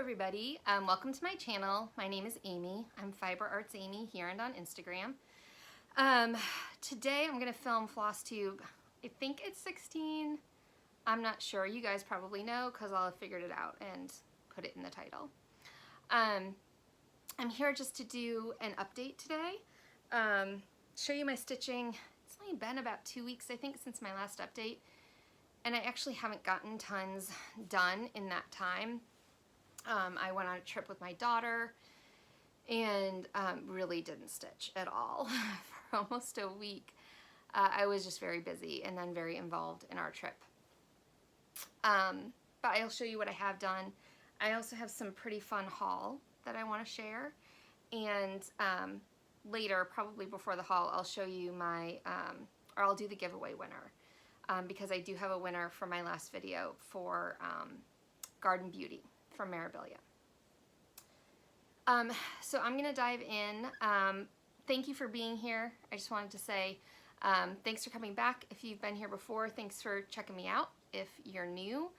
everybody, welcome to my channel. My name is Amy. I'm Fiber Arts Amy here and on Instagram. Today I'm going to film floss tube. I think it's 16. I'm not sure. You guys probably know because I'll have figured it out and put it in the title. I'm here just to do an update today. Show you my stitching. It's only been about 2 weeks, I think, since my last update. And I actually haven't gotten tons done in that time. I went on a trip with my daughter and really didn't stitch at all for almost a week. I was just very busy and then very involved in our trip. But I'll show you what I have done. I also have some pretty fun haul that I want to share. And later, probably before the haul, I'll show you my, or I'll do the giveaway winner. Because I do have a winner for my last video for Garden Beauty from Mirabilia. So I'm going to dive in. Thank you for being here. I just wanted to say thanks for coming back. If you've been here before, thanks for checking me out. If you're new,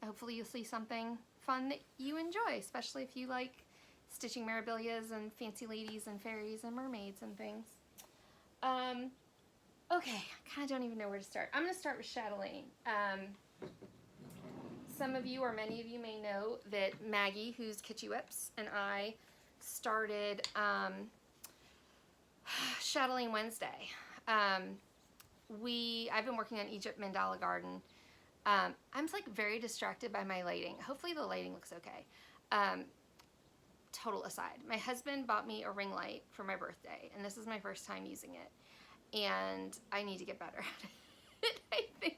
hopefully you'll see something fun that you enjoy, especially if you like stitching Mirabilias and fancy ladies and fairies and mermaids and things. Okay, I kind of don't even know where to start. I'm going to start with chatelaine. Some of you, or many of you, may know that Maggie, who's Kitschy Whips, and I started Chatelaine Wednesday. I've been working on Egypt Mandala Garden. I'm like very distracted by my lighting. Hopefully the lighting looks okay. Total aside, my husband bought me a ring light for my birthday, and this is my first time using it. And I need to get better at it, I think.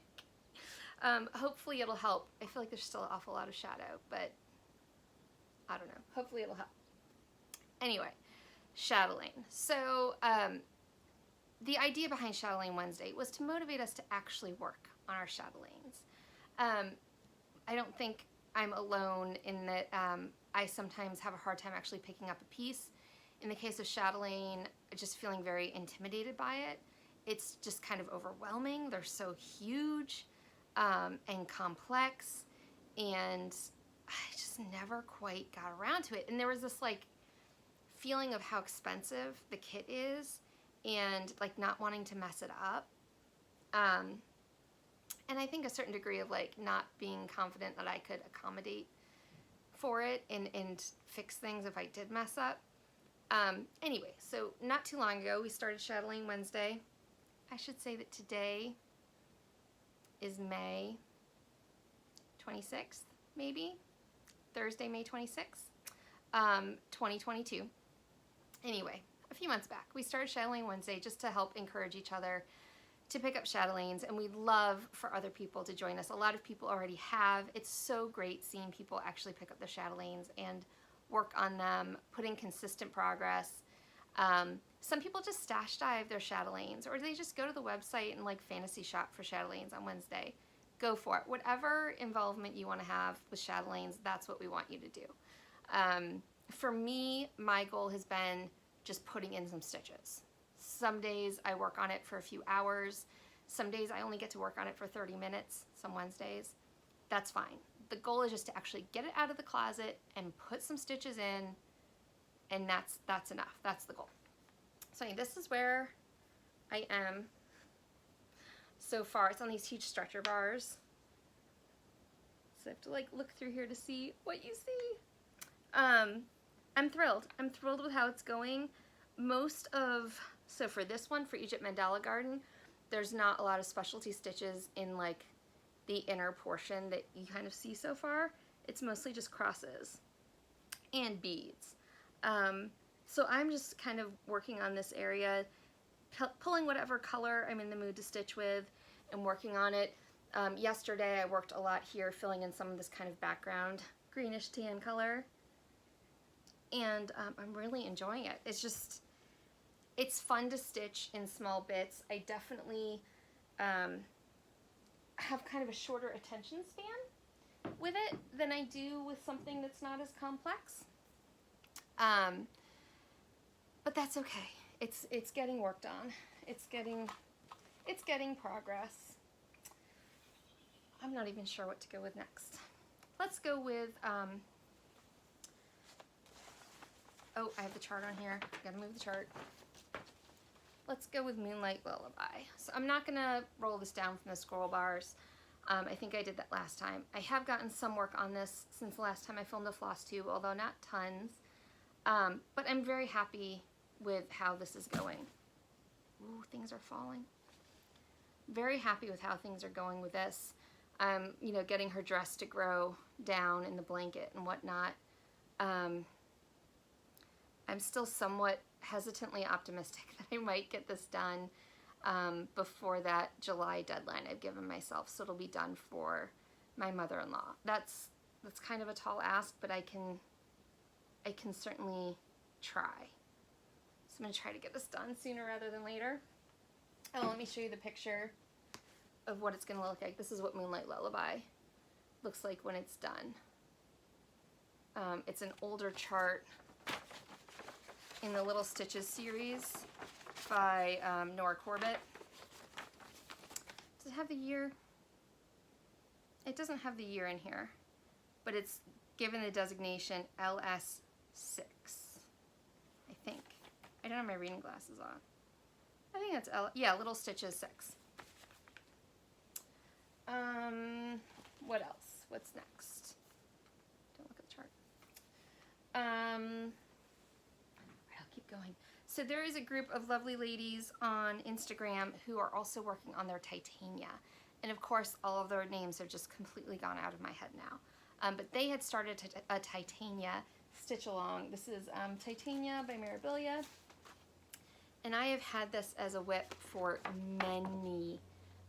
Hopefully it'll help. I feel like there's still an awful lot of shadow, but I don't know. Hopefully it'll help. Anyway, chatelaine. So the idea behind Chatelaine Wednesday was to motivate us to actually work on our chatelaines. I don't think I'm alone in that I sometimes have a hard time actually picking up a piece. In the case of chatelaine, just feeling very intimidated by it. It's just kind of overwhelming. They're so huge and complex, and I just never quite got around to it. And there was this like feeling of how expensive the kit is and like not wanting to mess it up. And I think a certain degree of like not being confident that I could accommodate for it and fix things if I did mess up. Anyway, so not too long ago, we started Chatelaine Wednesday. I should say that today is May 26th, maybe? Thursday, May 26th, 2022. Anyway, a few months back, we started Chatelaine Wednesday just to help encourage each other to pick up chatelaines, and we'd love for other people to join us. A lot of people already have. It's so great seeing people actually pick up the chatelaines and work on them, put in consistent progress. Some people just stash dive their chatelaines, or they just go to the website and like fantasy shop for chatelaines on Wednesday. Go for it. Whatever involvement you want to have with chatelaines, that's what we want you to do. For me, my goal has been just putting in some stitches. Some days I work on it for a few hours. Some days I only get to work on it for 30 minutes, some Wednesdays. That's fine. The goal is just to actually get it out of the closet and put some stitches in, and that's enough. That's the goal. So this is where I am so far. It's on these huge stretcher bars. So I have to like look through here to see what you see. I'm thrilled. I'm thrilled with how it's going. So for this one, for Egypt Mandala Garden, there's not a lot of specialty stitches in like the inner portion that you kind of see so far. It's mostly just crosses and beads. So I'm just kind of working on this area, pulling whatever color I'm in the mood to stitch with and working on it. Yesterday I worked a lot here filling in some of this kind of background greenish tan color, and I'm really enjoying it. It's fun to stitch in small bits. I definitely have kind of a shorter attention span with it than I do with something that's not as complex. But that's okay. It's getting worked on. It's getting progress. I'm not even sure what to go with next. let's go with, oh, I have the chart on here. Gotta move the chart. Let's go with Moonlight Lullaby. So I'm not gonna roll this down from the scroll bars. I think I did that last time. I have gotten some work on this since the last time I filmed a floss tube, although not tons. But I'm very happy with how this is going. Ooh, things are falling. Very happy with how things are going with this. You know, getting her dress to grow down in the blanket and whatnot. I'm still somewhat hesitantly optimistic that I might get this done before that July deadline I've given myself, so it'll be done for my mother-in-law. That's kind of a tall ask, but I can certainly try. So I'm gonna try to get this done sooner rather than later. Oh, let me show you the picture of what it's gonna look like. This is what Moonlight Lullaby looks like when it's done. It's an older chart in the Little Stitches series by Nora Corbett. Does it have the year? It doesn't have the year in here, but it's given the designation LS6, I think. I don't have my reading glasses on. I think that's yeah, Little Stitches 6. What else? What's next? Don't look at the chart. I'll keep going. So there is a group of lovely ladies on Instagram who are also working on their Titania. And of course, all of their names have just completely gone out of my head now. But they had started a Titania stitch along. This is Titania by Mirabilia. And I have had this as a whip for many,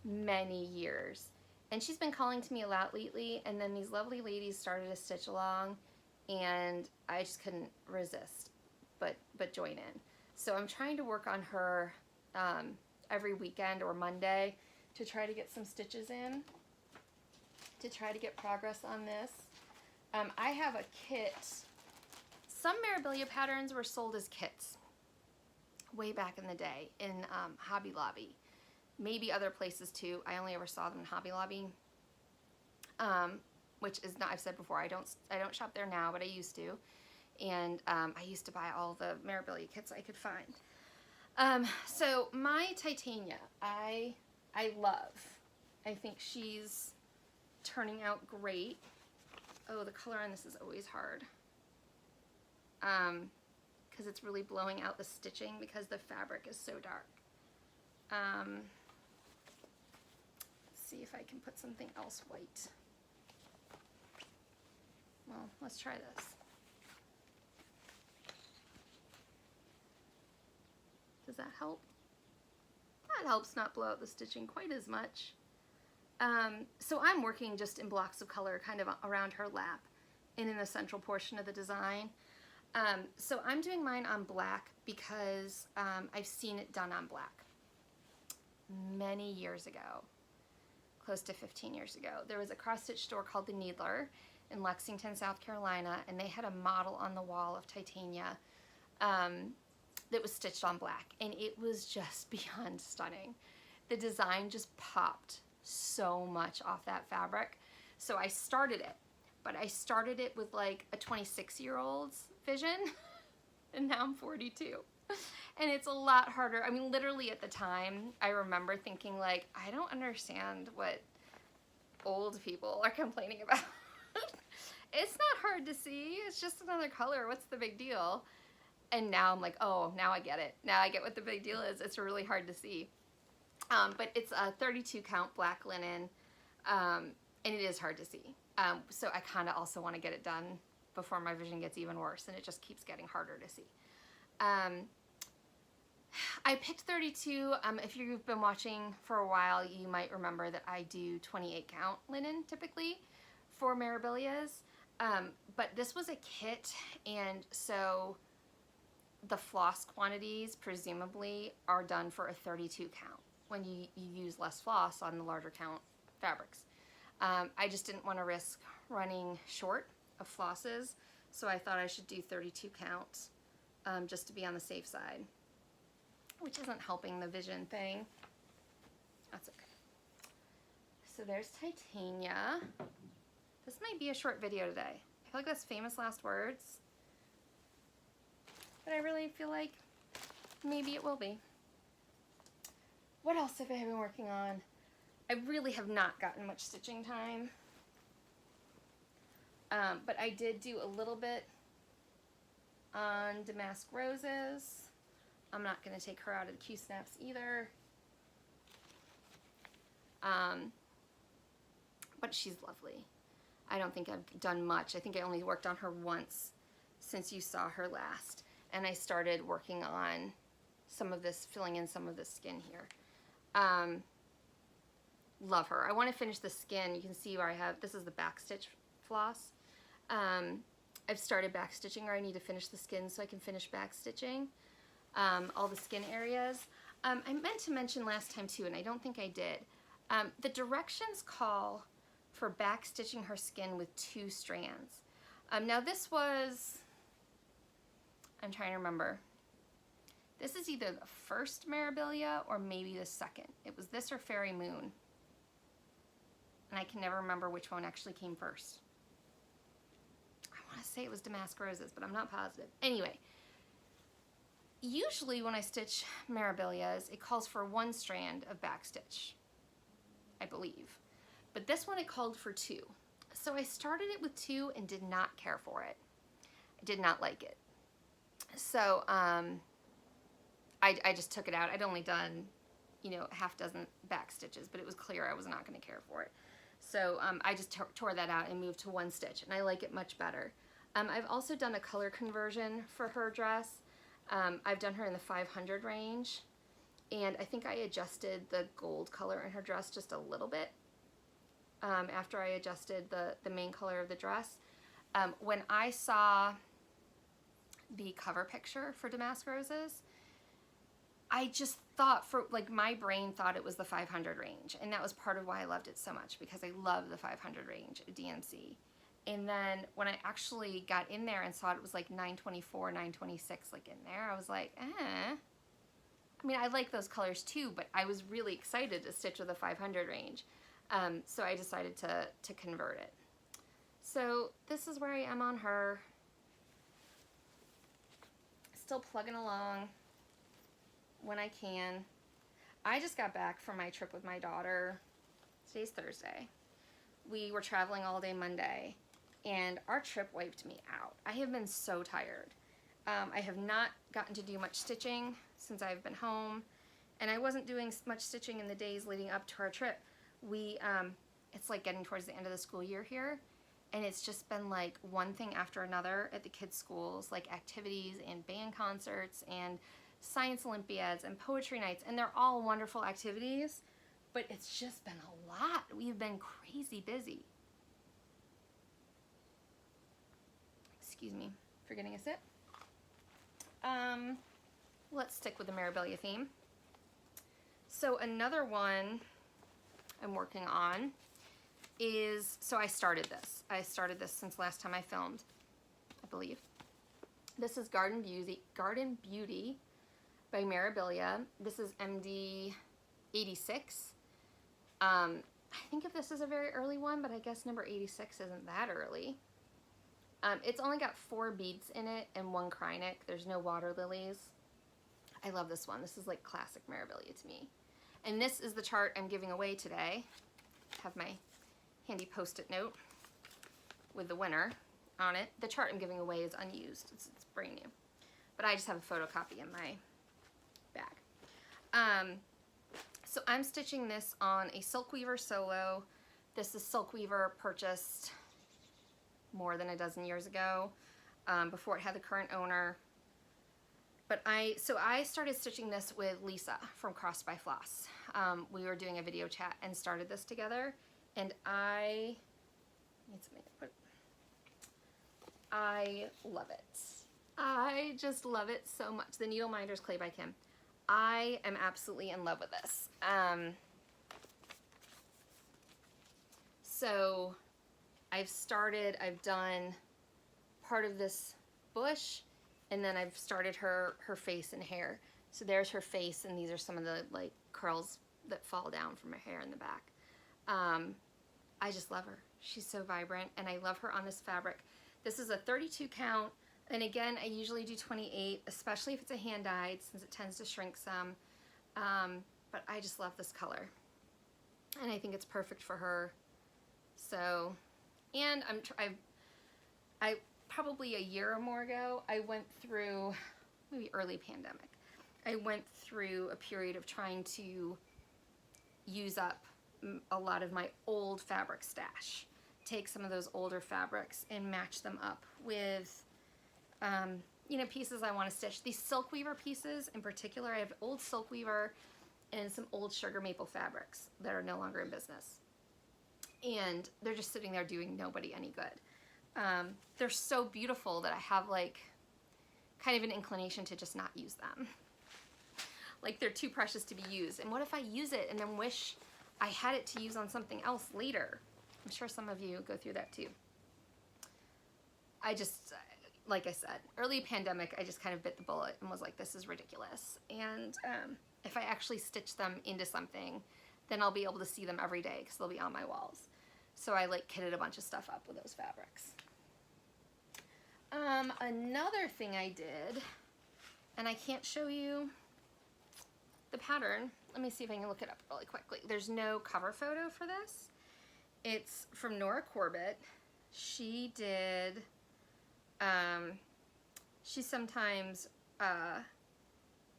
many years. And she's been calling to me a lot lately, and then these lovely ladies started a stitch along, and I just couldn't resist but join in. So I'm trying to work on her every weekend or Monday to try to get some stitches in, to try to get progress on this. I have a kit. Some Mirabilia patterns were sold as kits way back in the day in Hobby Lobby. Maybe other places too. I only ever saw them in Hobby Lobby, which is not, I've said before, I don't shop there now, but I used to. And I used to buy all the Mirabilia kits I could find. So my Titania, I love. I think she's turning out great. Oh, the color on this is always hard. Because it's really blowing out the stitching because the fabric is so dark. Let's see if I can put something else white. Well, let's try this. Does that help? That helps not blow out the stitching quite as much. So I'm working just in blocks of color kind of around her lap and in the central portion of the design. So I'm doing mine on black because I've seen it done on black many years ago, close to 15 years ago. There was a cross-stitch store called The Needler in Lexington, South Carolina, and they had a model on the wall of Titania that was stitched on black, and it was just beyond stunning. The design just popped so much off that fabric. So I started it, but I started it with like a 26-year-old's vision, and now I'm 42. And it's a lot harder. I mean, literally at the time, I remember thinking like, I don't understand what old people are complaining about. It's not hard to see. It's just another color. What's the big deal? And now I'm like, oh, now I get it. Now I get what the big deal is. It's really hard to see. But it's a 32 count black linen, and it is hard to see. So I kind of also want to get it done before my vision gets even worse, and it just keeps getting harder to see. I picked 32. If you've been watching for a while, you might remember that I do 28 count linen typically for Mirabilias. But this was a kit, and so the floss quantities presumably are done for a 32 count when you use less floss on the larger count fabrics. I just didn't want to risk running short of flosses, so I thought I should do 32 counts just to be on the safe side, which isn't helping the vision thing. That's okay. So there's Titania. This might be a short video today. I feel like that's famous last words, but I really feel like maybe it will be. What else have I been working on? I really have not gotten much stitching time, but I did do a little bit on Damask Roses. I'm not going to take her out of the Q-Snaps either. But she's lovely. I don't think I've done much. I think I only worked on her once since you saw her last. And I started working on some of this, filling in some of the skin here. Love her. I want to finish the skin. You can see where I have, this is the backstitch floss. I've started backstitching her. I need to finish the skin so I can finish backstitching all the skin areas. I meant to mention last time too, and I don't think I did. The directions call for backstitching her skin with 2 strands. Now this was, I'm trying to remember. This is either the first Mirabilia or maybe the second. It was this or Fairy Moon. And I can never remember which one actually came first. I want to say it was Damask Roses, but I'm not positive. Anyway, usually when I stitch Mirabilias, it calls for 1 strand of backstitch, I believe. But this one it called for 2. So I started it with 2 and did not care for it. I did not like it. So I just took it out. I'd only done, you know, half dozen back stitches, but it was clear I was not going to care for it. So I just tore that out and moved to 1 stitch, and I like it much better. I've also done a color conversion for her dress. I've done her in the 500 range, and I think I adjusted the gold color in her dress just a little bit after I adjusted the main color of the dress. When I saw the cover picture for Damask Roses, I just thought, my brain thought it was the 500 range, and that was part of why I loved it so much, because I love the 500 range at DMC. And then when I actually got in there and saw it was like 924, 926 like in there, I was like, eh. I mean, I like those colors too, but I was really excited to stitch with the 500 range. So I decided to convert it. So this is where I am on her. Still plugging along when I can. I just got back from my trip with my daughter. Today's Thursday. We were traveling all day Monday, and our trip wiped me out. I have been so tired. I have not gotten to do much stitching since I've been home, and I wasn't doing much stitching in the days leading up to our trip. It's like getting towards the end of the school year here, and it's just been like one thing after another at the kids' schools, like activities and band concerts and science Olympiads and poetry nights, and they're all wonderful activities, but it's just been a lot. We've been crazy busy. Excuse me for getting a sip. Let's stick with the Mirabilia theme. So another one I'm working on is, so I started this since last time I filmed, I believe. This is Garden Beauty by Mirabilia. This is MD 86. I think of this as a very early one, but I guess number 86 isn't that early. It's only got 4 beads in it and 1 Krynic. There's no water lilies. I love this one. This is like classic Mirabilia to me. And this is the chart I'm giving away today. I have my handy post-it note with the winner on it. The chart I'm giving away is unused. It's brand new. But I just have a photocopy in my bag. So I'm stitching this on a Silkweaver Solo. This is Silkweaver purchased more than a dozen years ago, before it had the current owner. But I started stitching this with Lisa from Crossed by Floss. We were doing a video chat and started this together, and I love it. I just love it so much. The Needle Minders Clay by Kim. I am absolutely in love with this. So I've done part of this bush, and then I've started her face and hair. So there's her face, and these are some of the like curls that fall down from her hair in the back. I just love her. She's so vibrant, and I love her on this fabric. This is a 32 count, and again, I usually do 28, especially if it's a hand-dyed, since it tends to shrink some. But I just love this color, and I think it's perfect for her. So, and I probably a year or more ago, I went through, maybe early pandemic, I went through a period of trying to use up a lot of my old fabric stash. Take some of those older fabrics and match them up with, you know, pieces I want to stitch. These silk weaver pieces in particular, I have old silk weaver and some old sugar maple fabrics that are no longer in business. And they're just sitting there doing nobody any good. They're so beautiful that I have like kind of an inclination to just not use them. Like they're too precious to be used. And what if I use it and then wish I had it to use on something else later? I'm sure some of you go through that too. I just, like I said, early pandemic, I just kind of bit the bullet and was like, this is ridiculous. And if I actually stitch them into something, then I'll be able to see them every day because they'll be on my walls. So I like kitted a bunch of stuff up with those fabrics. Another thing I did, and I can't show you the pattern. Let me see if I can look it up really quickly. There's no cover photo for this. It's from Nora Corbett. She did, she sometimes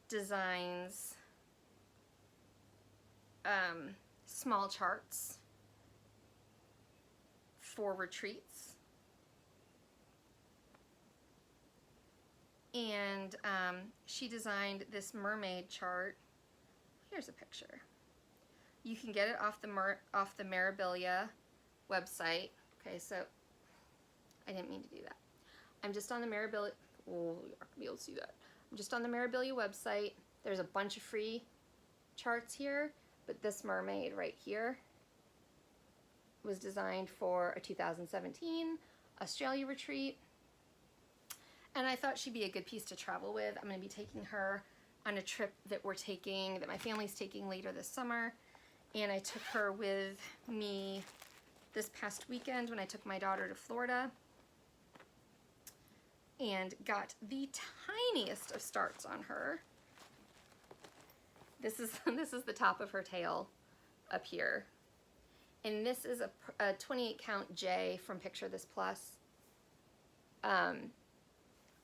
designs small charts for retreats. And she designed this mermaid chart. Here's a picture. You can get it off the Mirabilia website. Okay, so I didn't mean to do that. I'm just on the Mirabilia. Oh, you're not gonna be able to see that. I'm just on the Mirabilia website. There's a bunch of free charts here, but this mermaid right here was designed for a 2017 Australia retreat. And I thought she'd be a good piece to travel with. I'm going to be taking her on a trip that my family's taking later this summer. And I took her with me this past weekend when I took my daughter to Florida and got the tiniest of starts on her. This is the top of her tail up here. And this is a 28 count J from Picture This Plus.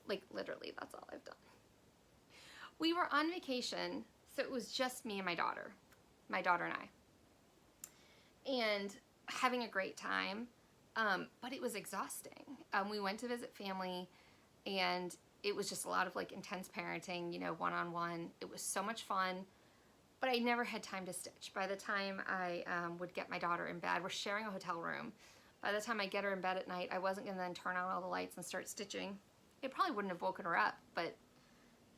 Like literally, that's all I've done. We were on vacation, so it was just me and my daughter and I. And having a great time, but it was exhausting. We went to visit family, and it was just a lot of like intense parenting, you know, one-on-one. It was so much fun, but I never had time to stitch. By the time I would get my daughter in bed, we're sharing a hotel room. By the time I get her in bed at night, I wasn't gonna then turn on all the lights and start stitching. It probably wouldn't have woken her up, but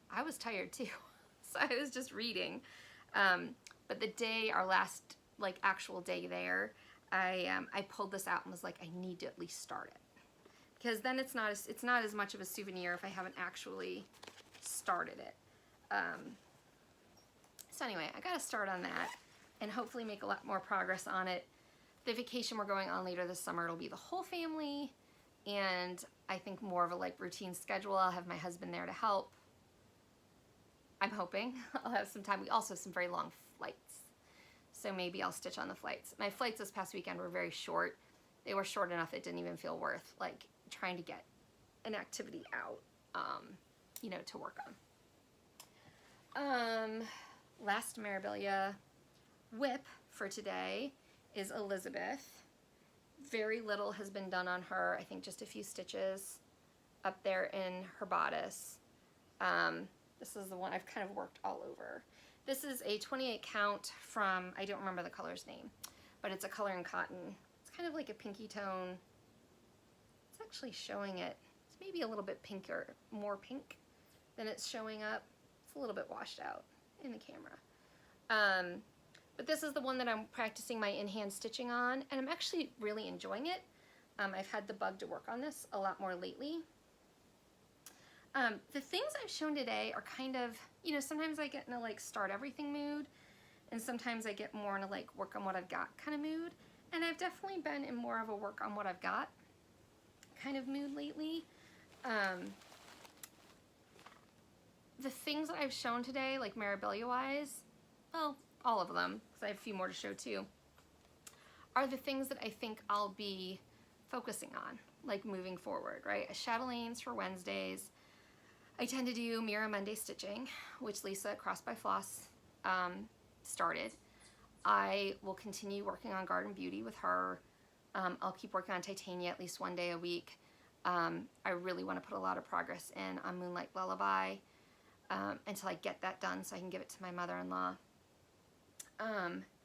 I was tired too. So I was just reading. But the day, our last like actual day there, I pulled this out and was like, I need to at least start it. Because then it's not as much of a souvenir if I haven't actually started it. So anyway, I got to start on that and hopefully make a lot more progress on it. The vacation we're going on later this summer, it'll be the whole family, and I think more of a like routine schedule. I'll have my husband there to help. I'm hoping I'll have some time. We also have some very long flights, so maybe I'll stitch on the flights. My flights this past weekend were very short. They were short enough it didn't even feel worth like trying to get an activity out, you know, to work on. Last Mirabilia whip for today is Elizabeth. Very little has been done on her. I think just a few stitches up there in her bodice. This is the one I've kind of worked all over. This is a 28 count from, I don't remember the color's name, but it's a color in cotton. It's kind of like a pinky tone. It's actually showing it. It's maybe a little bit pinker, more pink than it's showing up. It's a little bit washed out in the camera. But this is the one that I'm practicing my in-hand stitching on, and I'm actually really enjoying it. I've had the bug to work on this a lot more lately. The things I've shown today are kind of, you know, sometimes I get in a like start everything mood, and sometimes I get more in a like work on what I've got kind of mood. And I've definitely been in more of a work on what I've got kind of mood lately. The things that I've shown today, like Mirabilia-wise, well, all of them, because I have a few more to show too, are the things that I think I'll be focusing on, like moving forward, right? Chatelaines for Wednesdays. I tend to do Mira Monday stitching, which Lisa at Cross by Floss started. I will continue working on Garden Beauty with her. I'll keep working on Titania at least one day a week. I really want to put a lot of progress in on Moonlight Lullaby until I get that done so I can give it to my mother-in-law.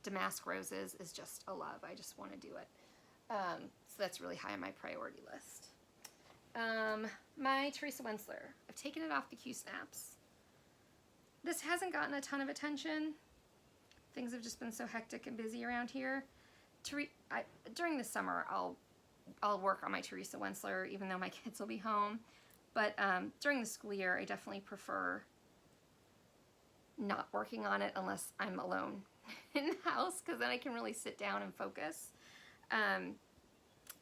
Damask Roses is just a love. I just want to do it. So that's really high on my priority list. My Teresa Wensler. I've taken it off the Q-Snaps. This hasn't gotten a ton of attention. Things have just been so hectic and busy around here. During the summer, I'll work on my Teresa Wensler, even though my kids will be home. But during the school year, I definitely prefer not working on it unless I'm alone in the house, because then I can really sit down and focus.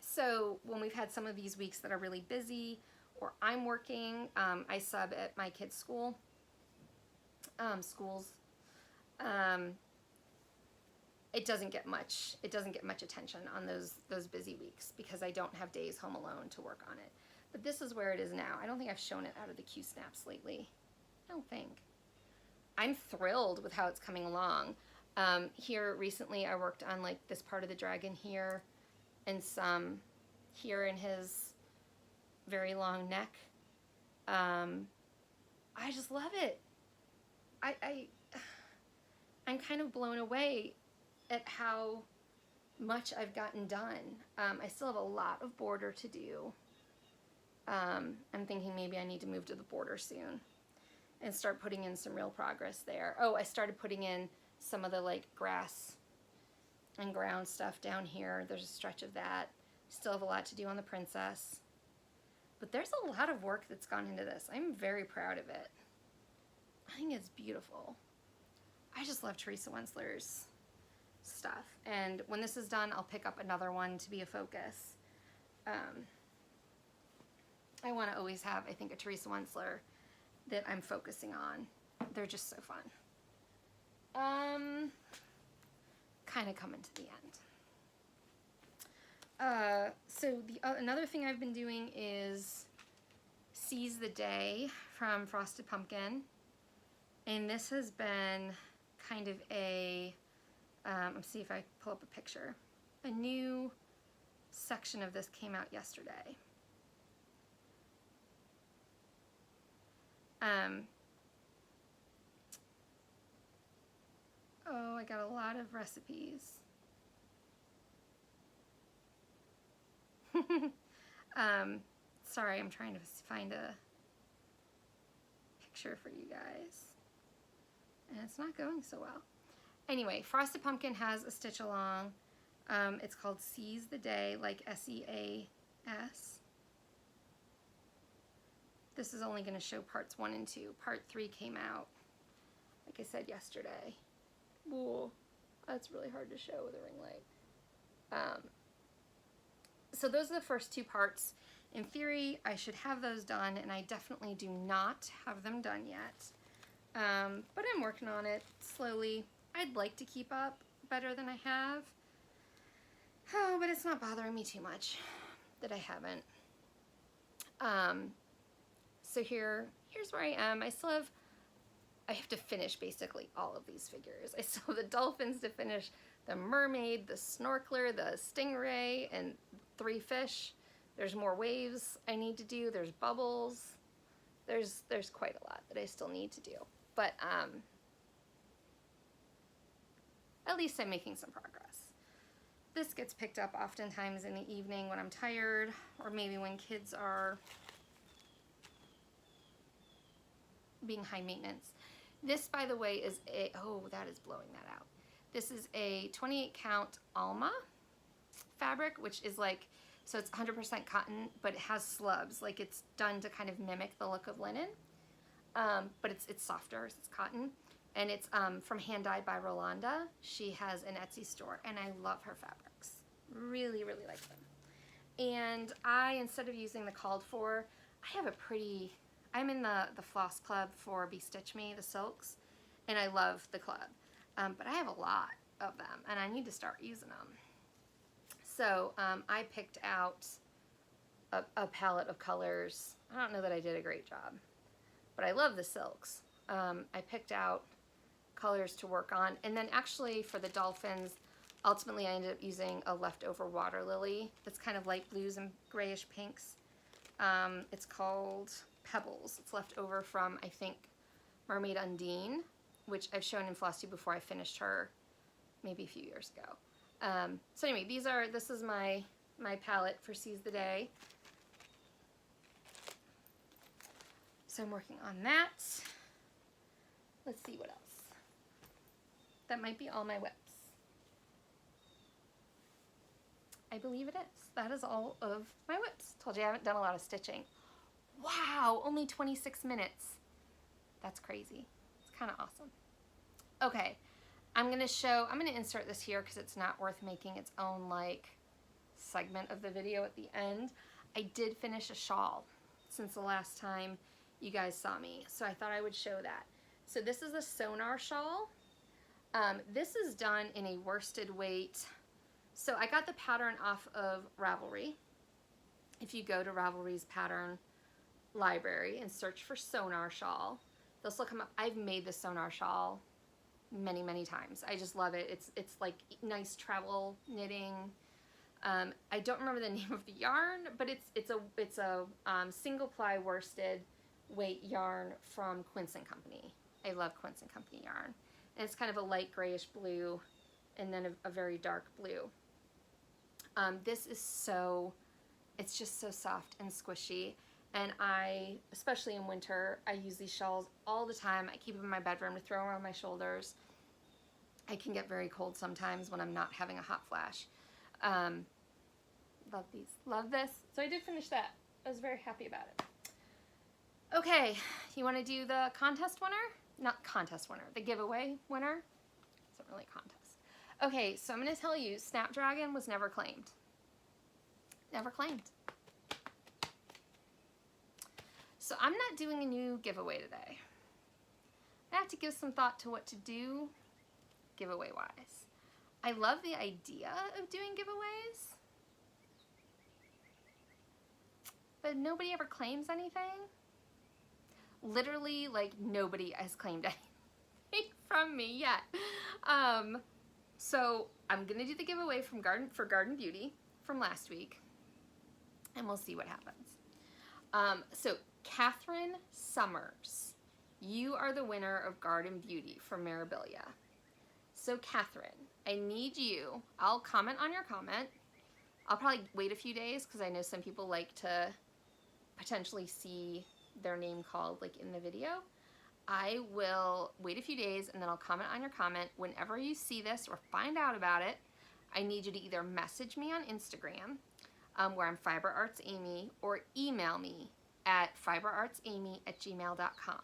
So when we've had some of these weeks that are really busy, or I'm working, I sub at my kids' schools. It doesn't get much attention on those busy weeks because I don't have days home alone to work on it. But this is where it is now. I don't think I've shown it out of the Q-Snaps lately. I don't think. I'm thrilled with how it's coming along. Here recently I worked on like this part of the dragon here and some here in his very long neck. I just love it. I'm kind of blown away at how much I've gotten done. I still have a lot of border to do. I'm thinking maybe I need to move to the border soon and start putting in some real progress there. Oh, I started putting in some of the like grass and ground stuff down here. There's a stretch of that. Still have a lot to do on the princess. But there's a lot of work that's gone into this. I'm very proud of it. I think it's beautiful. I just love Teresa Wensler's stuff. And when this is done, I'll pick up another one to be a focus. I want to always have, I think, a Teresa Wensler that I'm focusing on. They're just so fun. Kind of coming to the end. So another thing I've been doing is Seize the Day from Frosted Pumpkin. And this has been kind of a, let's see if I pull up a picture. A new section of this came out yesterday. Oh, I got a lot of recipes. Sorry, I'm trying to find a picture for you guys. And it's not going so well. Anyway, Frosted Pumpkin has a stitch along. It's called Seize the Day, like S-E-A-S. This is only going to show parts 1 and 2. Part 3 came out, like I said, yesterday. Whoa, that's really hard to show with a ring light. So those are the first 2 parts. In theory, I should have those done, and I definitely do not have them done yet. But I'm working on it slowly. I'd like to keep up better than I have. Oh, but it's not bothering me too much that I haven't. So here's where I am. I have to finish basically all of these figures. I still have the dolphins to finish, the mermaid, the snorkeler, the stingray, and 3 fish. There's more waves I need to do. There's bubbles. There's quite a lot that I still need to do. But at least I'm making some progress. This gets picked up oftentimes in the evening when I'm tired, or maybe when kids are being high maintenance. This, by the way, is oh, that is blowing that out. This is a 28 count Alma fabric, which is like, so it's 100% cotton, but it has slubs. Like it's done to kind of mimic the look of linen, but it's softer, it's cotton. And it's from Hand Dyed by Rolanda. She has an Etsy store, and I love her fabrics. Really, really like them. And I, instead of using the called for, I have a pretty, I'm in the floss club for Be Stitch Me, the silks, and I love the club. But I have a lot of them, and I need to start using them. So I picked out a palette of colors. I don't know that I did a great job, but I love the silks. I picked out colors to work on, and then actually for the dolphins, ultimately I ended up using a leftover water lily that's kind of light blues and grayish pinks. It's called Pebbles. It's left over from, I think, Mermaid Undine, which I've shown in Floss Tube before. I finished her maybe a few years ago. So anyway, this is my palette for Seize the Day. So I'm working on that. Let's see what else. That might be all my whips. I believe it is. That is all of my whips. Told you I haven't done a lot of stitching. Wow, only 26 minutes. That's crazy. It's kind of awesome. Okay, I'm gonna insert this here because it's not worth making its own like segment of the video at the end. I did finish a shawl since the last time you guys saw me, so I thought I would show that. So this is a Sonar shawl. This is done in a worsted weight. So I got the pattern off of Ravelry. If you go to Ravelry's pattern library and search for Sonar shawl, this will come up. I've made the Sonar shawl many, many times. I just love it. It's like nice travel knitting. I don't remember the name of the yarn, but it's a single ply worsted weight yarn from Quince & Company. I love Quince & Company yarn. And it's kind of a light grayish blue and then a very dark blue. This is it's just so soft and squishy. And especially in winter, I use these shawls all the time. I keep them in my bedroom to throw around my shoulders. I can get very cold sometimes when I'm not having a hot flash. Love these. Love this. So I did finish that. I was very happy about it. Okay, you want to do the contest winner? Not contest winner, the giveaway winner. It's not really a contest. Okay, so I'm going to tell you, Snapdragon was never claimed. Never claimed. So I'm not doing a new giveaway today. I have to give some thought to what to do giveaway-wise. I love the idea of doing giveaways, but nobody ever claims anything. Literally, like, nobody has claimed anything from me yet. So I'm gonna do the giveaway for Garden Beauty from last week, and we'll see what happens. So Catherine Summers, you are the winner of Garden Beauty from Mirabilia. So Catherine, I need you. I'll comment on your comment. I'll probably wait a few days because I know some people like to potentially see their name called like in the video. I will wait a few days and then I'll comment on your comment. Whenever you see this or find out about it, I need you to either message me on Instagram, where I'm FiberArtsAmy, or email me at fiberartsamy@gmail.com.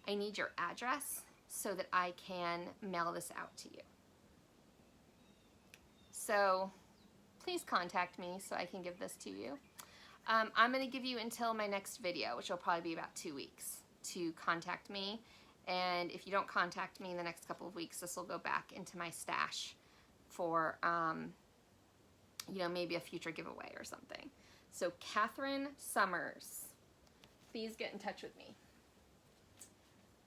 I need your address so that I can mail this out to you. So please contact me so I can give this to you. I'm going to give you until my next video, which will probably be about 2 weeks, to contact me. And if you don't contact me in the next couple of weeks, this will go back into my stash for, you know, maybe a future giveaway or something. So Catherine Summers, please get in touch with me.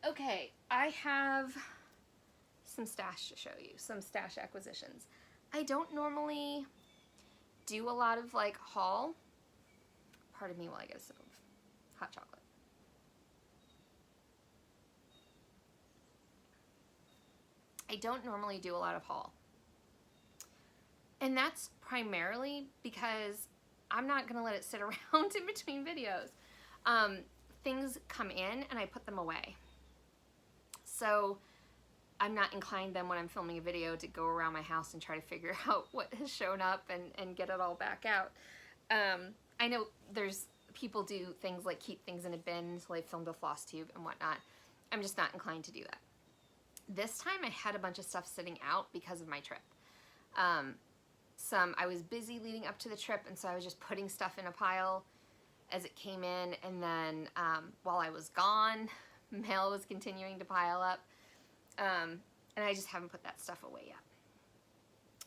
Okay, I have some stash to show you, some stash acquisitions. I don't normally do a lot of like haul. Pardon me while I get a sip of hot chocolate. I don't normally do a lot of haul. And that's primarily because I'm not going to let it sit around in between videos. Things come in and I put them away. So I'm not inclined then when I'm filming a video to go around my house and try to figure out what has shown up and get it all back out. I know there's people do things like keep things in a bin until they filmed a floss tube and whatnot. I'm just not inclined to do that. This time I had a bunch of stuff sitting out because of my trip. I was busy leading up to the trip, and so I was just putting stuff in a pile as it came in, and then while I was gone, mail was continuing to pile up, and I just haven't put that stuff away yet.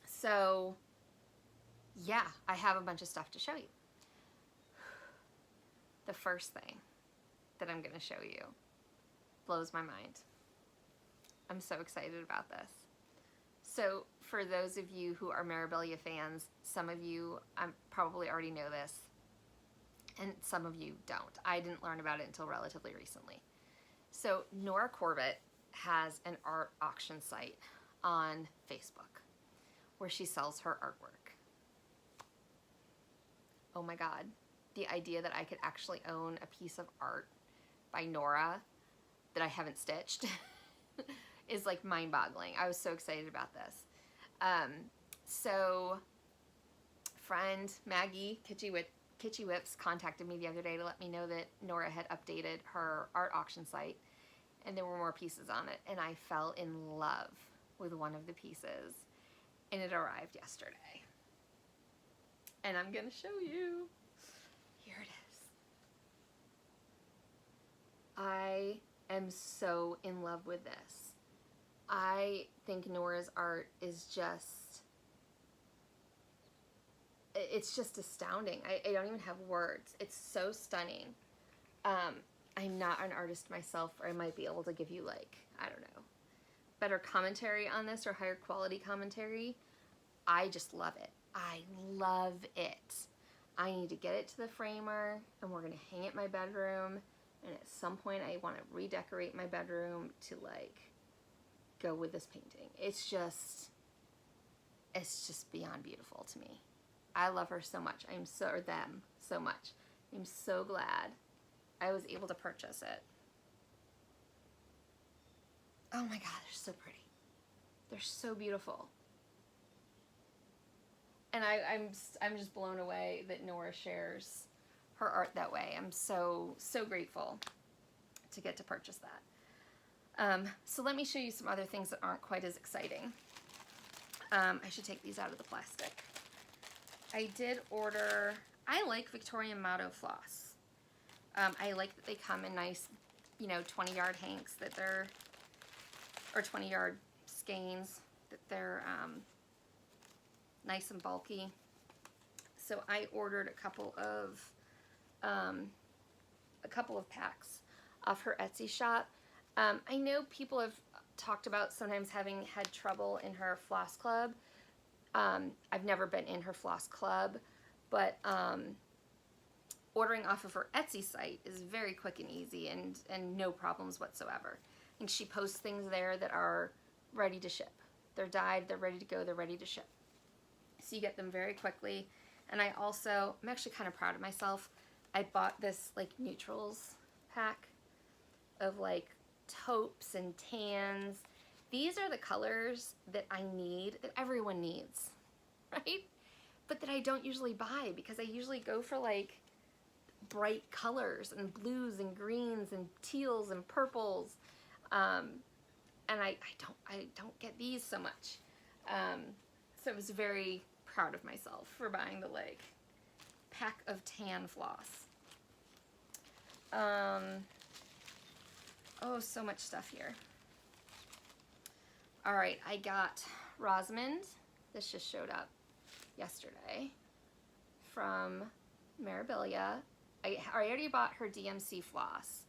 So yeah, I have a bunch of stuff to show you. The first thing that I'm going to show you blows my mind. I'm so excited about this. So for those of you who are Mirabilia fans, some of you probably already know this, and some of you don't. I didn't learn about it until relatively recently. So Nora Corbett has an art auction site on Facebook where she sells her artwork. Oh my God, the idea that I could actually own a piece of art by Nora that I haven't stitched is like mind-boggling. I was so excited about this. So friend Maggie Kitschy Whips contacted me the other day to let me know that Nora had updated her art auction site and there were more pieces on it, and I fell in love with one of the pieces, and it arrived yesterday. And I'm gonna show you. Here it is. I am so in love with this. I think Nora's art is just, it's just astounding. I don't even have words. It's so stunning. I'm not an artist myself, or I might be able to give you, like, I don't know, better commentary on this or higher quality commentary. I just love it. I love it. I need to get it to the framer, and we're gonna hang it in my bedroom, and at some point I want to redecorate my bedroom to, like, go with this painting. It's just beyond beautiful to me. I love her so much. Or them so much. I'm so glad I was able to purchase it. Oh my God, they're so pretty. They're so beautiful. And I'm just blown away that Nora shares her art that way. I'm so grateful to get to purchase that. So let me show you some other things that aren't quite as exciting. I should take these out of the plastic. I did order, I like Victorian Motto floss. I like that they come in nice, 20-yard hanks that they're, or 20-yard skeins, that they're nice and bulky. So I ordered a couple of packs off her Etsy shop. I know people have talked about sometimes having had trouble in her floss club. I've never been in her floss club, but ordering off of her Etsy site is very quick and easy, and no problems whatsoever. And she posts things there that are ready to ship. They're dyed, they're ready to go, they're ready to ship. So you get them very quickly. And I'm actually kind of proud of myself. I bought this like neutrals pack of like taupes and tans. These are the colors that I need, that everyone needs, right? But that I don't usually buy, because I usually go for like bright colors and blues and greens and teals and purples. And I don't get these so much. So I was very proud of myself for buying the like pack of tan floss. Oh, so much stuff here. All right, I got Rosamond. This just showed up yesterday from Mirabilia. I already bought her DMC floss.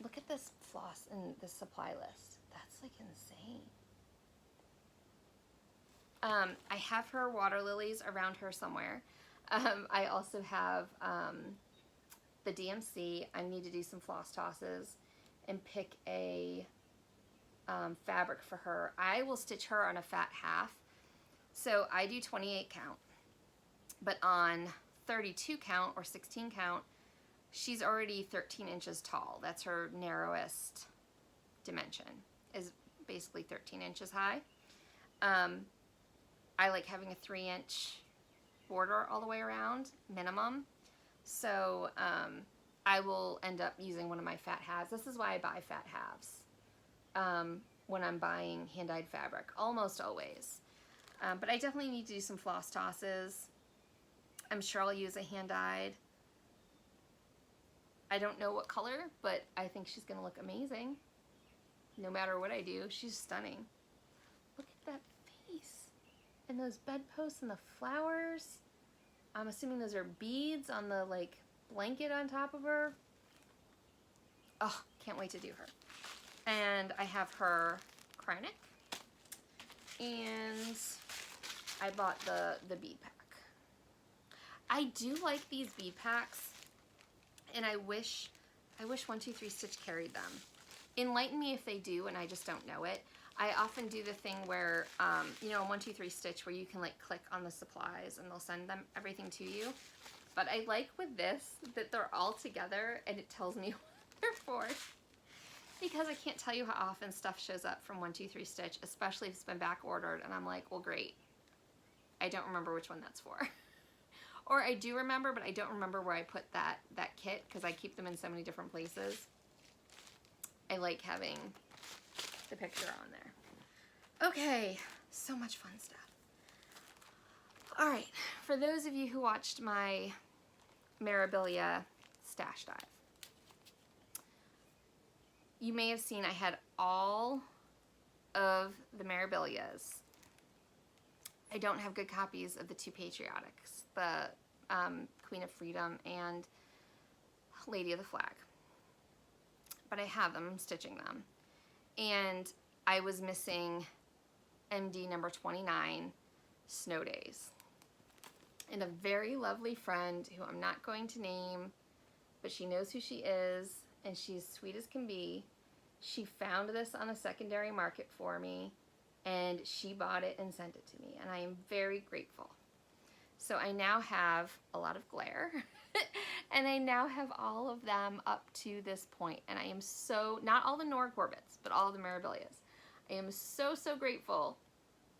Look at this floss in the supply list. That's like insane. I have her water lilies around her somewhere. I also have the DMC. I need to do some floss tosses and pick a fabric for her. I will stitch her on a fat half. So I do 28 count, but on 32 count or 16 count, she's already 13 inches tall. That's her narrowest dimension, is basically 13 inches high. I like having a 3-inch border all the way around, minimum. So I will end up using one of my fat halves. This is why I buy fat halves when I'm buying hand-dyed fabric, almost always. But I definitely need to do some floss tosses. I'm sure I'll use a hand-dyed. I don't know what color, but I think she's going to look amazing. No matter what I do, she's stunning. Look at that face. And those bedposts and the flowers. I'm assuming those are beads on the like blanket on top of her. Oh, can't wait to do her. And I have her cry neck. And I bought the bead pack. I do like these bead packs, and I wish 123 Stitch carried them. Enlighten me if they do and I just don't know it. I often do the thing where, you know, 123 Stitch where you can like click on the supplies and they'll send them everything to you. But I like with this that they're all together and it tells me what they're for. Because I can't tell you how often stuff shows up from 123 Stitch, especially if it's been back ordered, and I'm like, well, great. I don't remember which one that's for. Or I do remember, but I don't remember where I put that kit because I keep them in so many different places. I like having the picture on there. Okay, so much fun stuff. All right, for those of you who watched my Mirabilia stash dive, you may have seen I had all of the Mirabilias. I don't have good copies of the two Patriotics, the Queen of Freedom and Lady of the Flag. But I have them, I'm stitching them. And I was missing MD number 29, Snow Days. And a very lovely friend who I'm not going to name, but she knows who she is, and she's sweet as can be. She found this on a secondary market for me, and she bought it and sent it to me, and I am very grateful. So I now have a lot of glare, and I now have all of them up to this point, and I am so, not all the Nora Corbetts, but all of the Mirabilias. I am so, so grateful.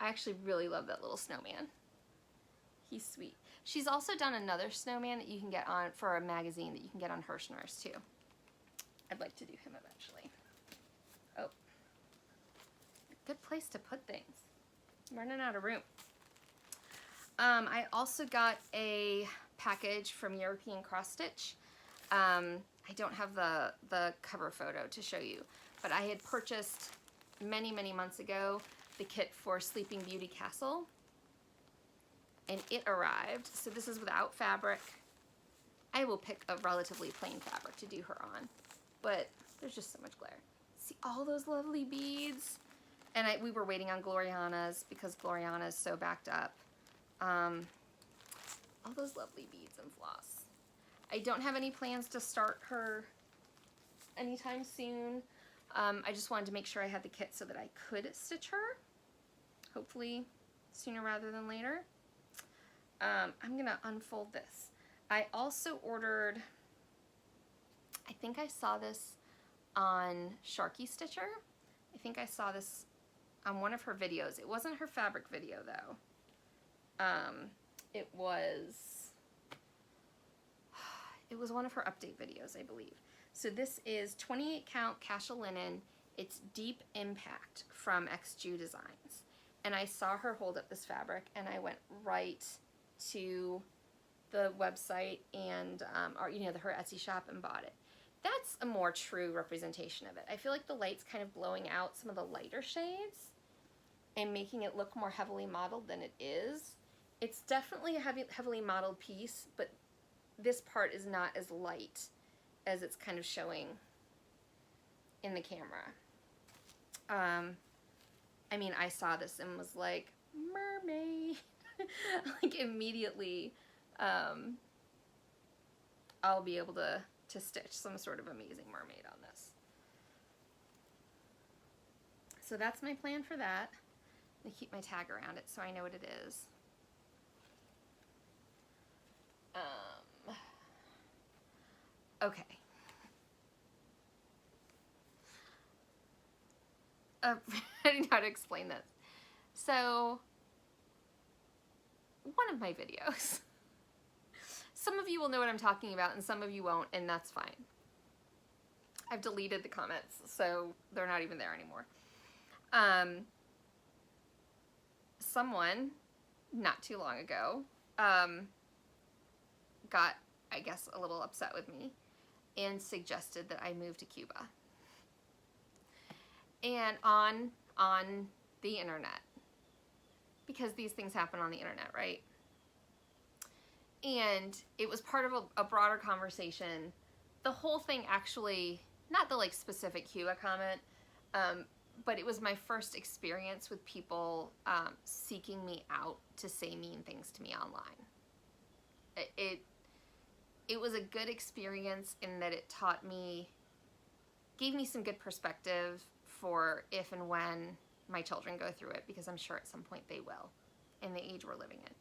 I actually really love that little snowman. He's sweet. She's also done another snowman that you can get on, for a magazine that you can get on Hirschner's too. I'd like to do him eventually. Oh. Good place to put things. I'm running out of room. I also got a package from European Cross Stitch. I don't have the cover photo to show you, but I had purchased many, many months ago the kit for Sleeping Beauty Castle, and it arrived. So this is without fabric. I will pick a relatively plain fabric to do her on, but there's just so much glare. See all those lovely beads? And we were waiting on Gloriana's because Gloriana's so backed up. All those lovely beads and floss. I don't have any plans to start her anytime soon. I just wanted to make sure I had the kit so that I could stitch her. Hopefully sooner rather than later. I'm gonna unfold this. I also ordered, I think I saw this on Sharky Stitcher. I think I saw this on one of her videos. It wasn't her fabric video though. It was one of her update videos, I believe. So this is 28 count Cashel linen. It's Deep Impact from XJU Designs. And I saw her hold up this fabric and I went right to the website and, or, you know, her Etsy shop and bought it. That's a more true representation of it. I feel like the light's kind of blowing out some of the lighter shades and making it look more heavily modeled than it is. It's definitely a heavily modeled piece, but this part is not as light as it's kind of showing in the camera. I mean, I saw this and was like, mermaid. Like immediately, I'll be able to stitch some sort of amazing mermaid on this. So that's my plan for that. I'm gonna keep my tag around it so I know what it is. Okay. I don't know how to explain this. So, one of my videos. Some of you will know what I'm talking about and some of you won't, and that's fine. I've deleted the comments, so they're not even there anymore. someone not too long ago got, I guess, a little upset with me and suggested that I move to Cuba. And on the internet, because these things happen on the internet, right? And it was part of a broader conversation. The whole thing actually, not the like specific Cuba comment, but it was my first experience with people seeking me out to say mean things to me online. It was a good experience in that it taught me, gave me some good perspective for if and when my children go through it, because I'm sure at some point they will in the age we're living in.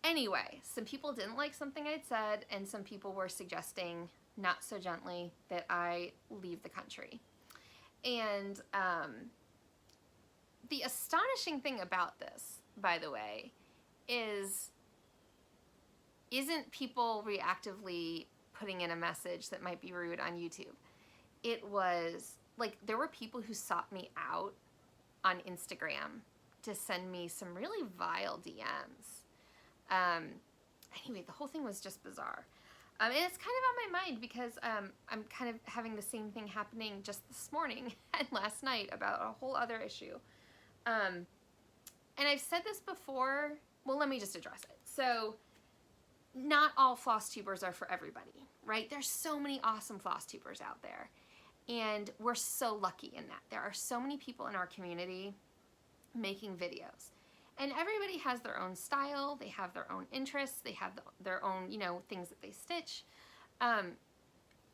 Anyway, some people didn't like something I'd said, and some people were suggesting, not so gently, that I leave the country. And the astonishing thing about this, by the way, isn't people reactively putting in a message that might be rude on YouTube. It was, like, there were people who sought me out on Instagram to send me some really vile DMs. Anyway, the whole thing was just bizarre. And it's kind of on my mind because I'm kind of having the same thing happening just this morning and last night about a whole other issue. And I've said this before. Well, let me just address it. So, not all floss tubers are for everybody, right? There's so many awesome floss tubers out there. And we're so lucky in that. There are so many people in our community making videos. And everybody has their own style, they have their own interests, they have their own, you know, things that they stitch.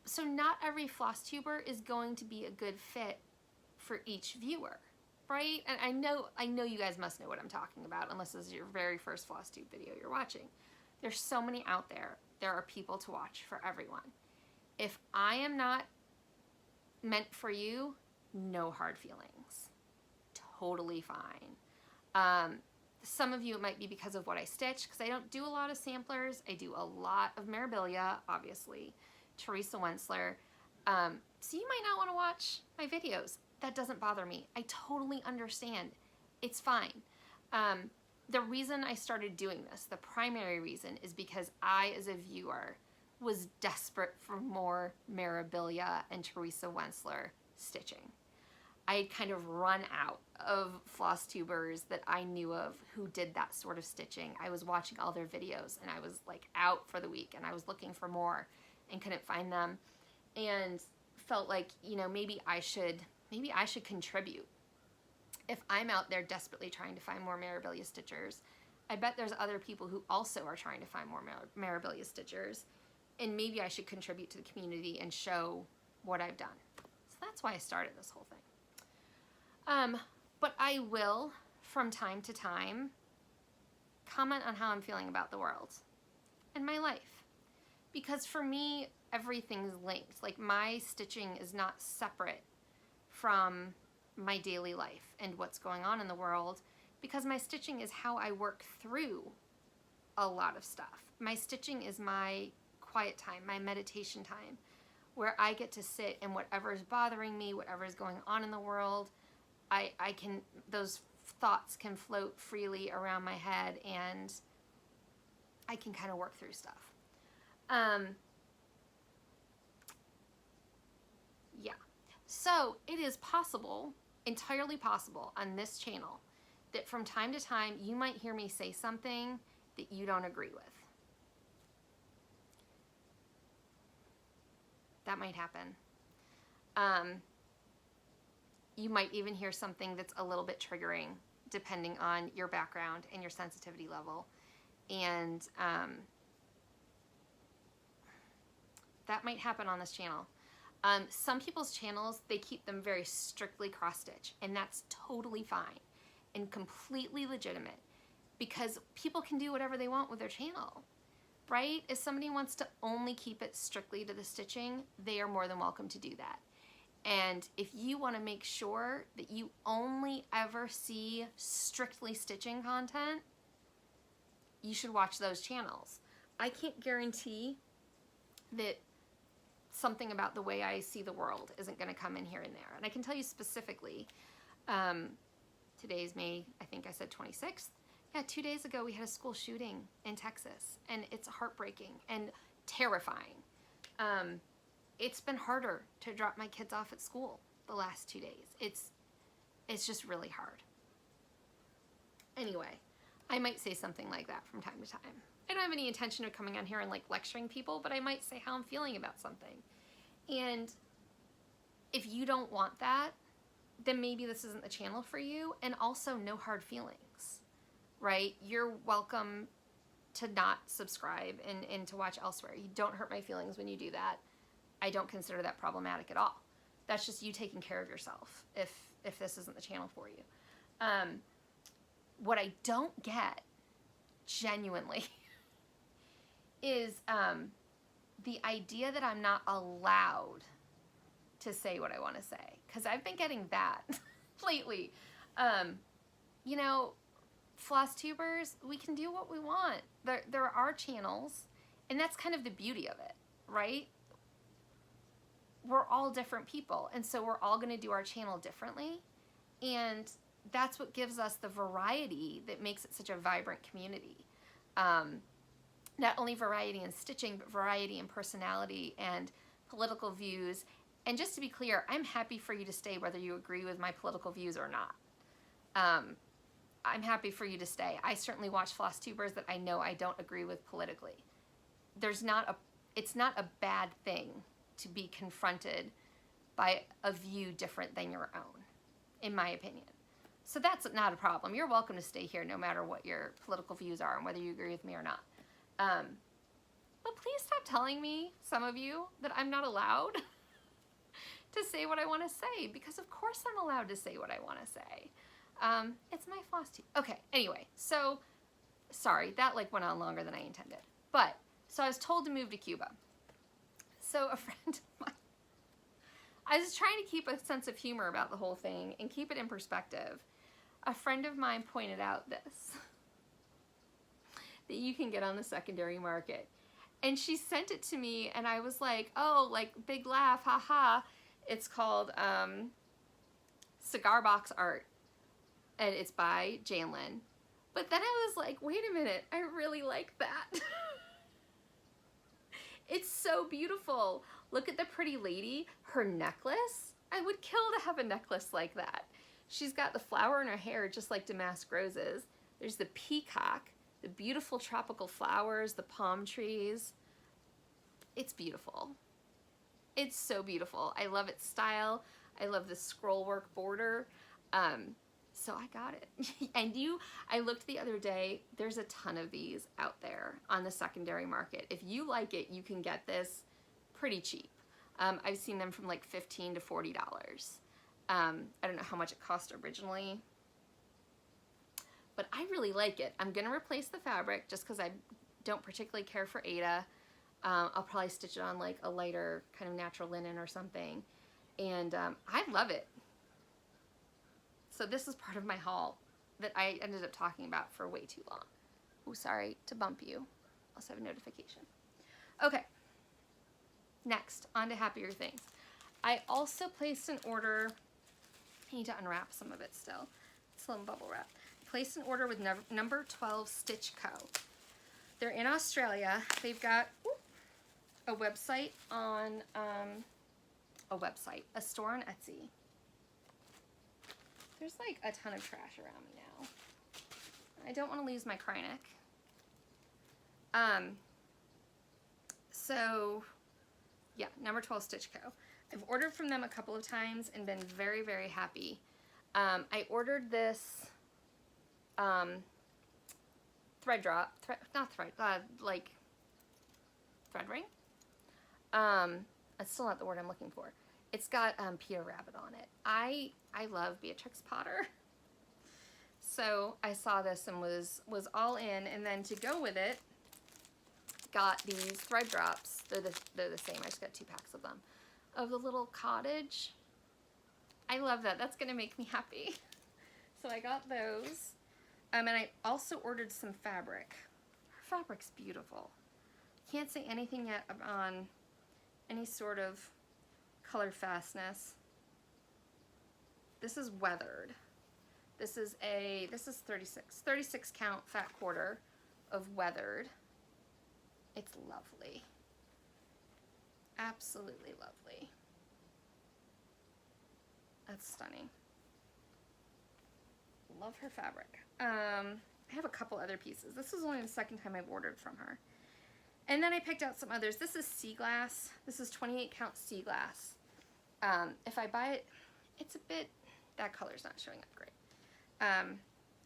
So not every floss tuber is going to be a good fit for each viewer, right? And I know you guys must know what I'm talking about, unless this is your very first floss tube video you're watching. There's so many out there. There are people to watch for everyone. If I am not meant for you, no hard feelings. Totally fine. Some of you, it might be because of what I stitch, because I don't do a lot of samplers. I do a lot of Mirabilia, obviously, Teresa Wentzler. So you might not want to watch my videos. That doesn't bother me. I totally understand. It's fine. The reason I started doing this, the primary reason, is because I, as a viewer, was desperate for more Mirabilia and Teresa Wentzler stitching. I had kind of run out of floss tubers that I knew of who did that sort of stitching. I was watching all their videos and I was like out for the week and I was looking for more and couldn't find them, and felt like, you know, maybe I should contribute. If I'm out there desperately trying to find more Mirabilia stitchers, I bet there's other people who also are trying to find more Mirabilia stitchers, and maybe I should contribute to the community and show what I've done. So that's why I started this whole thing. But I will, from time to time, comment on how I'm feeling about the world and my life. Because for me, everything's linked. Like, my stitching is not separate from my daily life and what's going on in the world, because my stitching is how I work through a lot of stuff. My stitching is my quiet time, my meditation time, where I get to sit and whatever is bothering me, whatever is going on in the world, I can, those thoughts can float freely around my head and I can kind of work through stuff. Yeah. So it is possible, entirely possible on this channel, that from time to time you might hear me say something that you don't agree with. That might happen. You might even hear something that's a little bit triggering, depending on your background and your sensitivity level. And that might happen on this channel. Some people's channels, they keep them very strictly cross-stitch, and that's totally fine and completely legitimate, because people can do whatever they want with their channel, right? If somebody wants to only keep it strictly to the stitching, they are more than welcome to do that. And if you want to make sure that you only ever see strictly stitching content, you should watch those channels. I can't guarantee that something about the way I see the world isn't going to come in here and there. And I can tell you specifically, Today's May, I think I said 26th. Yeah, 2 days ago we had a school shooting in Texas, and it's heartbreaking and terrifying. It's been harder to drop my kids off at school the last 2 days. It's just really hard. Anyway, I might say something like that from time to time. I don't have any intention of coming on here and like lecturing people, but I might say how I'm feeling about something. And if you don't want that, then maybe this isn't the channel for you. And also, no hard feelings, right? You're welcome to not subscribe and to watch elsewhere. You don't hurt my feelings when you do that. I don't consider that problematic at all. That's just you taking care of yourself if this isn't the channel for you. What I don't get, genuinely, is the idea that I'm not allowed to say what I want to say. Because I've been getting that lately. You know, floss tubers, we can do what we want. There are channels, and that's kind of the beauty of it, right? We're all different people, and so we're all going to do our channel differently. And that's what gives us the variety that makes it such a vibrant community. Not only variety in stitching, but variety in personality and political views. And just to be clear, I'm happy for you to stay whether you agree with my political views or not. I'm happy for you to stay. I certainly watch floss tubers that I know I don't agree with politically. It's not a bad thing to be confronted by a view different than your own, in my opinion. So that's not a problem. You're welcome to stay here no matter what your political views are and whether you agree with me or not. But please stop telling me, some of you, that I'm not allowed to say what I want to say, because of course I'm allowed to say what I want to say. It's my floss tube. Okay, anyway, so, sorry, that like went on longer than I intended. But, so I was told to move to Cuba. So a friend of mine, I was trying to keep a sense of humor about the whole thing and keep it in perspective. A friend of mine pointed out this, that you can get on the secondary market. And she sent it to me, and I was like, oh, like, big laugh, haha. It's called Cigar Box Art, and it's by Janlin. But then I was like, wait a minute, I really like that. It's so beautiful. Look at the pretty lady, her necklace. I would kill to have a necklace like that. She's got the flower in her hair, just like Damask roses. There's the peacock, the beautiful tropical flowers, the palm trees. It's beautiful. It's so beautiful. I love its style. I love the scroll work border. So I got it. And I looked the other day, there's a ton of these out there on the secondary market. If you like it, you can get this pretty cheap. I've seen them from like $15 to $40. I don't know how much it cost originally, but I really like it. I'm gonna replace the fabric just because I don't particularly care for Aida. I'll probably stitch it on like a lighter kind of natural linen or something. And I love it. So this is part of my haul that I ended up talking about for way too long. Oh, sorry to bump you. Also have a notification. Okay. Next, on to happier things. I also placed an order. I need to unwrap some of it still. It's a little bubble wrap. I placed an order with number 12 Stitch Co. They're in Australia. They've got a website on, a store on Etsy. There's like a ton of trash around me now. I don't want to lose my Krynic. So, yeah, number 12 Stitch Co. I've ordered from them a couple of times and been very, very happy. I ordered this thread ring. That's still not the word I'm looking for. It's got Peter Rabbit on it. I love Beatrix Potter. So I saw this and was all in, and then to go with it, got these thread drops. They're the same. I just got 2 packs of them. Of the little cottage. I love that. That's gonna make me happy. So I got those. And I also ordered some fabric. Her fabric's beautiful. Can't say anything yet on any sort of color fastness. This is weathered. This is 36 count fat quarter of weathered. It's lovely. Absolutely lovely. That's stunning. Love her fabric. I have a couple other pieces. This is only the second time I've ordered from her. And then I picked out some others. This is sea glass. This is 28 count sea glass. If I buy it, it's a bit, that color's not showing up great.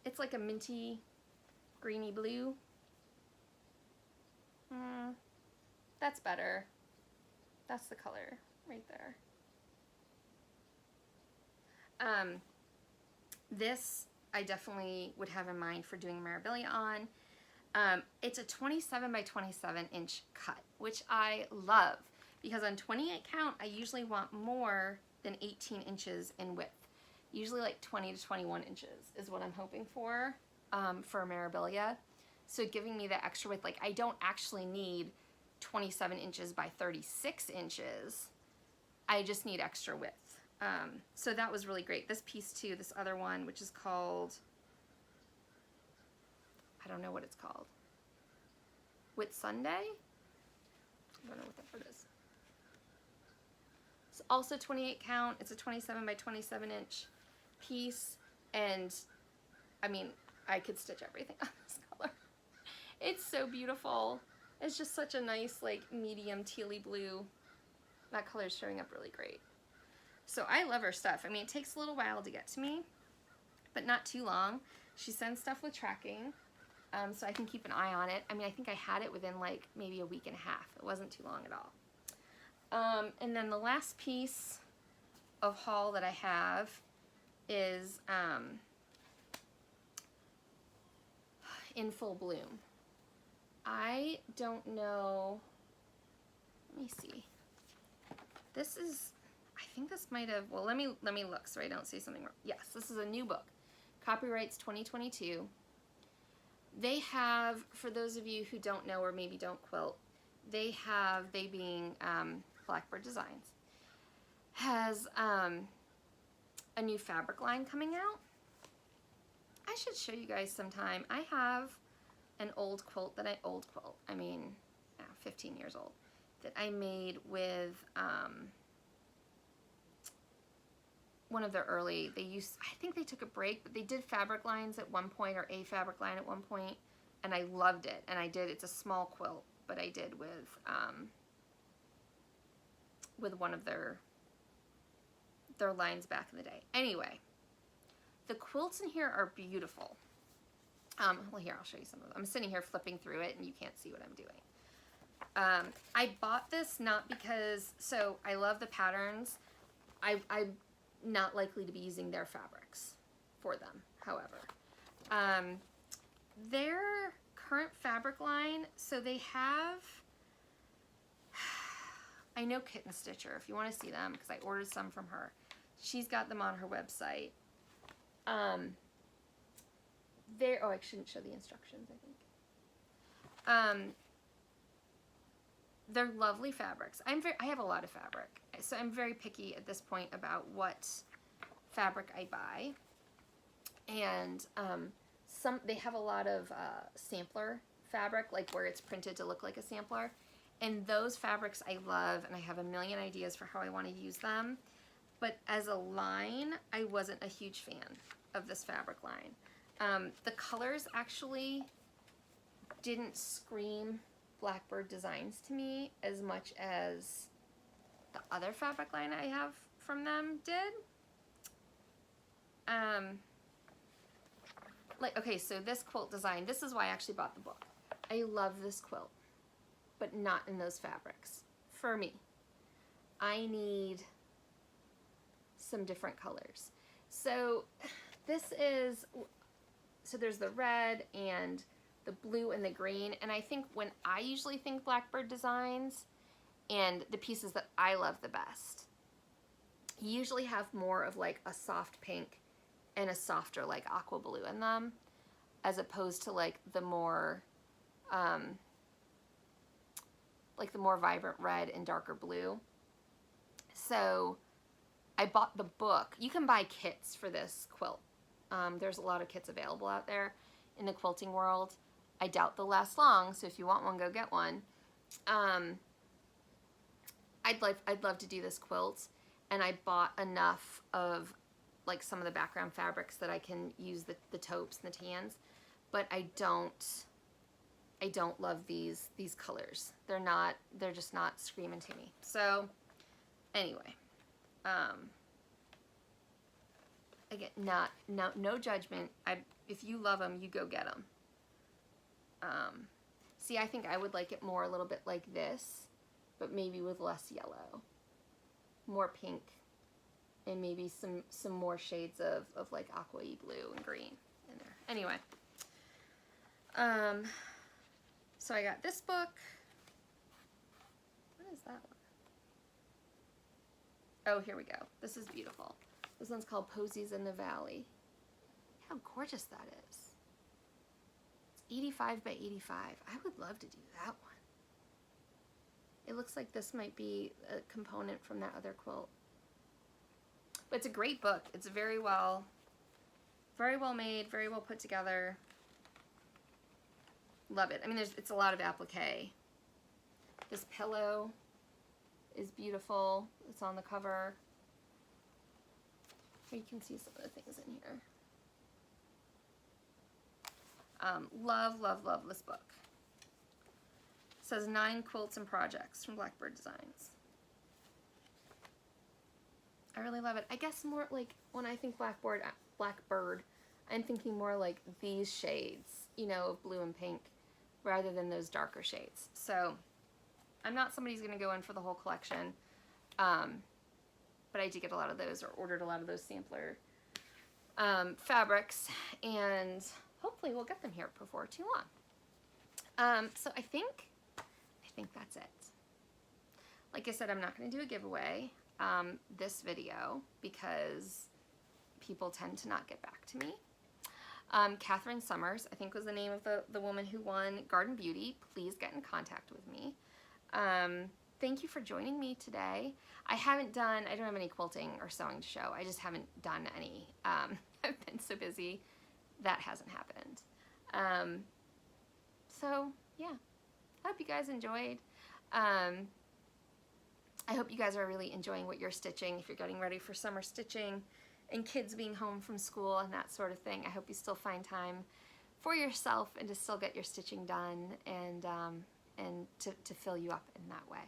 It's like a minty, greeny blue. That's better. That's the color right there. This I definitely would have in mind for doing memorabilia on. It's a 27 by 27 inch cut, which I love because on 28 count, I usually want more than 18 inches in width. Usually like 20 to 21 inches is what I'm hoping for memorabilia. So giving me the extra width, like I don't actually need 27 inches by 36 inches. I just need extra width. So that was really great. This piece too, this other one, which is called, I don't know what it's called. Whitsunday? I don't know what that word is. It's also 28 count. It's a 27 by 27 inch piece. And I mean, I could stitch everything on this color. It's so beautiful. It's just such a nice, like, medium tealy blue. That color is showing up really great. So I love her stuff. I mean, it takes a little while to get to me, but not too long. She sends stuff with tracking, so I can keep an eye on it. I mean, I think I had it within like maybe a week and a half. It wasn't too long at all. And then the last piece of haul that I have is In Full Bloom. I don't know, let me see. This is, I think this might have, well, let me look so I don't say something wrong. Yes, this is a new book. Copyrights 2022. They have, for those of you who don't know or maybe don't quilt, they being Blackbird Designs, has a new fabric line coming out. I should show you guys sometime. I have an old quilt I mean, 15 years old, that I made with one of their early, I think they took a break, but they did fabric lines at one point, or a fabric line at one point, and I loved it. And it's a small quilt, but I did with one of their lines back in the day. Anyway, the quilts in here are beautiful. Well, here, I'll show you some of them. I'm sitting here flipping through it, and you can't see what I'm doing. I bought this not because, so I love the patterns. I'm not likely to be using their fabrics for them, however. Their current fabric line, so they have, I know Kitten Stitcher, if you want to see them, because I ordered some from her. She's got them on her website. Oh, I shouldn't show the instructions, I think. They're lovely fabrics. I have a lot of fabric, so I'm very picky at this point about what fabric I buy. And they have a lot of sampler fabric, like where it's printed to look like a sampler. And those fabrics I love, and I have a million ideas for how I want to use them. But as a line, I wasn't a huge fan of this fabric line. The colors actually didn't scream Blackbird Designs to me as much as the other fabric line I have from them did. Okay, so this quilt design, this is why I actually bought the book. I love this quilt, but not in those fabrics. For me, I need some different colors. So there's the red and the blue and the green, and I think when I usually think Blackbird Designs and the pieces that I love the best, you usually have more of like a soft pink and a softer like aqua blue in them, as opposed to like the more vibrant red and darker blue. So I bought the book. You can buy kits for this quilt There's a lot of kits available out there in the quilting world. I doubt they'll last long, so if you want one, go get one. I'd love to do this quilt, and I bought enough of like some of the background fabrics that I can use the taupes and the tans, but I don't love these colors. They're just not screaming to me. So anyway, again, no judgment. If you love them, you go get them. See, I think I would like it more a little bit like this, but maybe with less yellow, more pink, and maybe some more shades of like aqua-y blue and green in there. Anyway, so I got this book. What is that one? Oh, here we go. This is beautiful. This one's called Posies in the Valley. How gorgeous that is. It's 85 by 85. I would love to do that one. It looks like this might be a component from that other quilt. But it's a great book. It's very well made, very well put together. Love it. I mean, it's a lot of applique. This pillow is beautiful. It's on the cover. You can see some of the things in here. Love, love, love this book. It says 9 quilts and projects from Blackbird Designs. I really love it. I guess more like when I think Blackbird, I'm thinking more like these shades, you know, of blue and pink, rather than those darker shades. So I'm not somebody who's going to go in for the whole collection, but I did get a lot of those, or ordered a lot of those sampler fabrics, and hopefully we'll get them here before too long. So I think that's it. Like I said, I'm not going to do a giveaway this video because people tend to not get back to me. Catherine Summers, I think, was the name of the woman who won Garden Beauty. Please get in contact with me. Thank you for joining me today. I don't have any quilting or sewing to show. I just haven't done any. I've been so busy. That hasn't happened. So yeah, I hope you guys enjoyed. I hope you guys are really enjoying what you're stitching if you're getting ready for summer stitching and kids being home from school and that sort of thing. I hope you still find time for yourself and to still get your stitching done and to fill you up in that way.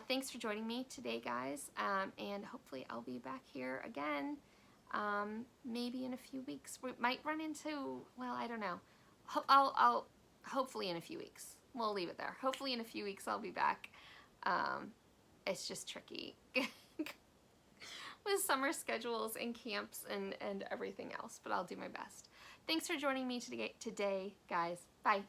Thanks for joining me today, guys, and hopefully I'll be back here again maybe in a few weeks. We might run into, well, I don't know. I'll hopefully in a few weeks. We'll leave it there. Hopefully in a few weeks I'll be back. It's just tricky with summer schedules and camps and everything else, but I'll do my best. Thanks for joining me today, guys. Bye.